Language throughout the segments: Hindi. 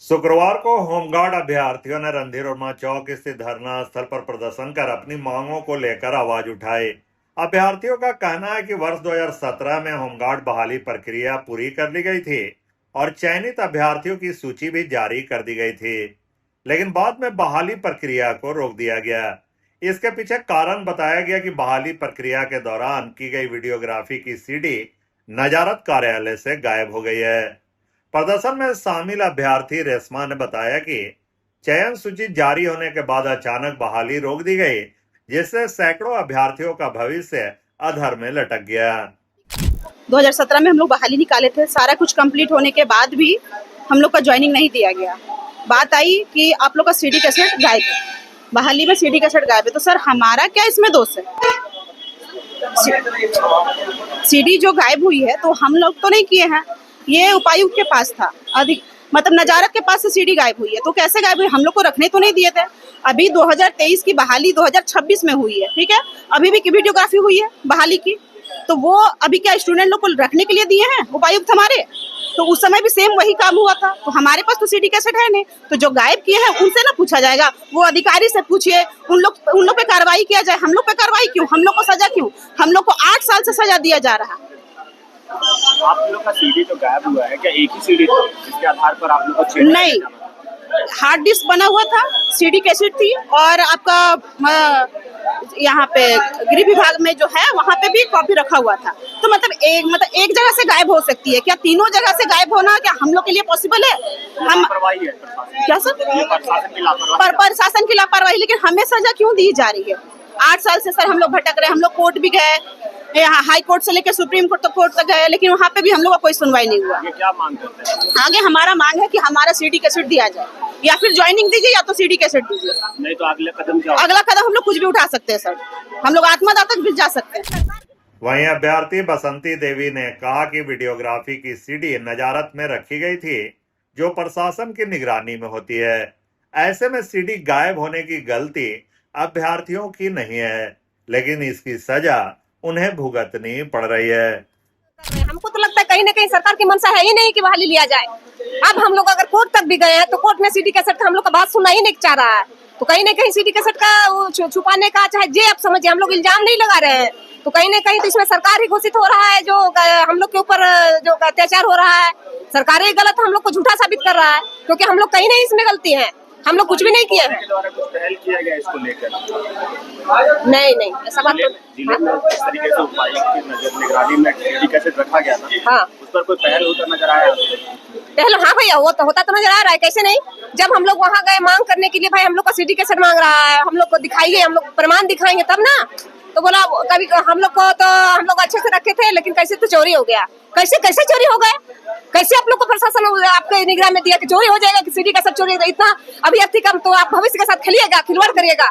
शुक्रवार को होमगार्ड अभ्यर्थियों ने रणधीरोमा चौक स्थित धरना स्थल पर प्रदर्शन कर अपनी मांगों को लेकर आवाज उठाई। अभ्यर्थियों का कहना है कि वर्ष 2017 में होमगार्ड बहाली प्रक्रिया पूरी कर ली गई थी और चयनित अभ्यर्थियों की सूची भी जारी कर दी गई थी, लेकिन बाद में बहाली प्रक्रिया को रोक दिया गया। इसके पीछे कारण बताया गया कि बहाली प्रक्रिया के दौरान की गई वीडियोग्राफी की सीडी नजारत कार्यालय से गायब हो गई है। प्रदर्शन में शामिल अभ्यर्थी रेशमा ने बताया कि चयन सूची जारी होने के बाद अचानक बहाली रोक दी गई, जिससे सैकड़ों अभ्यर्थियों का भविष्य अधर में लटक गया। 2017 में हम लोग बहाली निकाले थे, सारा कुछ कंप्लीट होने के बाद भी हम लोग का ज्वाइनिंग नहीं दिया गया। बात आई कि आप लोग का सीडी कैसेट गायब है, बहाली में सीडी कैसेट गायब है, तो सर हमारा क्या इसमें दोष है? सीडी जो गायब हुई है तो हम लोग तो नहीं किए हैं, ये उपायुक्त के पास था, मतलब नजारत के पास से सीडी गायब हुई है। तो कैसे गायब हुई? हम लोग को रखने तो नहीं दिए थे। अभी 2023 की बहाली 2026 में हुई है, ठीक है, अभी भी वीडियोग्राफी हुई है बहाली की, तो वो अभी क्या स्टूडेंट लोग को रखने के लिए दिए हैं उपायुक्त हमारे? तो उस समय भी सेम वही काम हुआ था। तो हमारे पास तो सीडी कैसेट है नहीं, तो जो गायब किए हैं उनसे ना पूछा जाएगा, वो अधिकारी से पूछिए, उन लोग पे कार्रवाई किया जाए। हम लोग पे कार्रवाई क्यों? हम लोग को सजा क्यों? हम लोग को 8 साल से सजा दिया जा रहा है। आप लोग का सीडी तो गायब हुआ है, क्या एक ही सीडी था जिसके आधार पर आप लोग को? नहीं, हार्ड डिस्क बना हुआ था, सीडी कैसेट थी, और आपका यहाँ पे गृह विभाग में जो है वहाँ पे भी कॉपी रखा हुआ था। तो मतलब एक जगह से गायब हो सकती है क्या? तीनों जगह से गायब होना क्या हम लोग के लिए पॉसिबल है? हम क्या सर? प्रशासन की लापरवाही, लेकिन हमें सजा क्यों दी जा रही है? 8 साल से सर हम लोग भटक रहे हैं। हम लोग कोर्ट भी गए, यहाँ हाई कोर्ट से लेकर सुप्रीम कोर्ट तक गए, लेकिन वहाँ पे भी हम लोग का कोई सुनवाई नहीं हुआ। ये क्या मांग करते हैं? आगे हमारा मांग है कि हमारा सीडी कैसेट दिया जाए, या फिर ज्वाइनिंग दीजिए या तो सीडी कैसेट दीजिए। नहीं तो अगला कदम क्या? अगला कदम हम लोग कुछ भी उठा सकते हैं सर, हम लोग आत्मदाह तक भी जा सकते हैं। वहीं अभ्यर्थी बसंती देवी ने कहा कि वीडियोग्राफी की सीडी नजारत में रखी गई थी, जो प्रशासन की निगरानी में होती है। ऐसे में सीडी गायब होने की गलती अभ्यर्थियों की नहीं है, लेकिन इसकी सजा उन्हें भुगतनी पड़ रही है। हमको तो लगता है कहीं ना कहीं सरकार की मंशा है ही नहीं कि बहाली लिया जाए। अब हम लोग अगर कोर्ट तक भी गए हैं तो कोर्ट में सीडी कैसेट का हम लोग का बात सुनना ही नहीं चाह रहा है। तो कहीं ना कहीं सीडी कैसेट का छुपाने का, चाहे जे आप समझिए, हम लोग इल्जाम नहीं लगा रहे हैं, तो कहीं ना कहीं तो इसमें सरकार ही घोषित हो रहा है, जो हम लोग के ऊपर जो अत्याचार हो रहा है, सरकार ही गलत हम लोग को झूठा साबित कर रहा है, क्योंकि हम लोग कहीं नहीं इसमें गलती है, हम लोग कुछ भी नहीं किए हैं। पहल किया गया इसको लेकर? नहीं, ऐसा बात तो जिले में इस तरीके से उपायुक्त की नजर निगरानी में सीडी कैसेट रखा गया था, हाँ, उस पर कोई पहल होता नजर आया? पहले हाँ भैया, वो तो होता तो नजर आ रहा है, कैसे नहीं। जब हम लोग वहाँ गए मांग करने के लिए, भाई हम लोग का सीडी कैसेट मांग रहा है, हम लोग को दिखाइए, हम लोग प्रमाण दिखाएंगे तब ना। तो बोला कभी हम लोग को, तो हम लोग अच्छे से रखे थे, लेकिन कैसे तो चोरी हो गया। कैसे चोरी हो गए? कैसे आप लोग को प्रशासन आपके निगरानी में दिया कि चोरी हो जाएगा, कि सीडी कैसेट चोरी हो? इतना अभ्यर्थी कम, तो आप भविष्य के साथ खेलिएगा, खिलवाड़ करिएगा?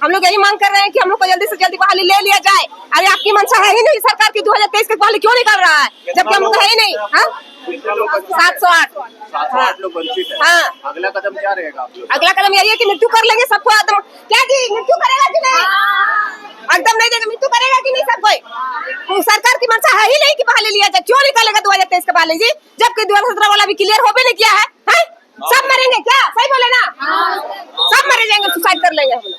हम लोग यही मांग कर रहे हैं कि हम लोग को जल्दी से जल्दी बहाली ले लिया जाए। अरे आपकी मंशा है ही नहीं, सरकार की 2023 की बहाली क्यों निकाल रहा है, जबकि हम लोग है ही नहीं। 708 लोग वंचित हैं। हाँ, अगला कदम क्या रहेगा? अगला कदम यही है कि मृत्यु कर लेंगे सबको। एकदम क्या जी, मृत्यु करेगा कि नहीं? एकदम नहीं देगा, मृत्यु करेगा कि नहीं सब कोई? सरकार की मंशा है ही नहीं कि बहाली लिया जाए। क्यों निकालेगा 2023 का बहाली जी, जबकि 2017 वाला भी क्लियर हो भी नहीं किया है? सब मरेंगे क्या? सही बोले ना, सब मरे जाएंगे, सुसाइड कर लेंगे हम लोग।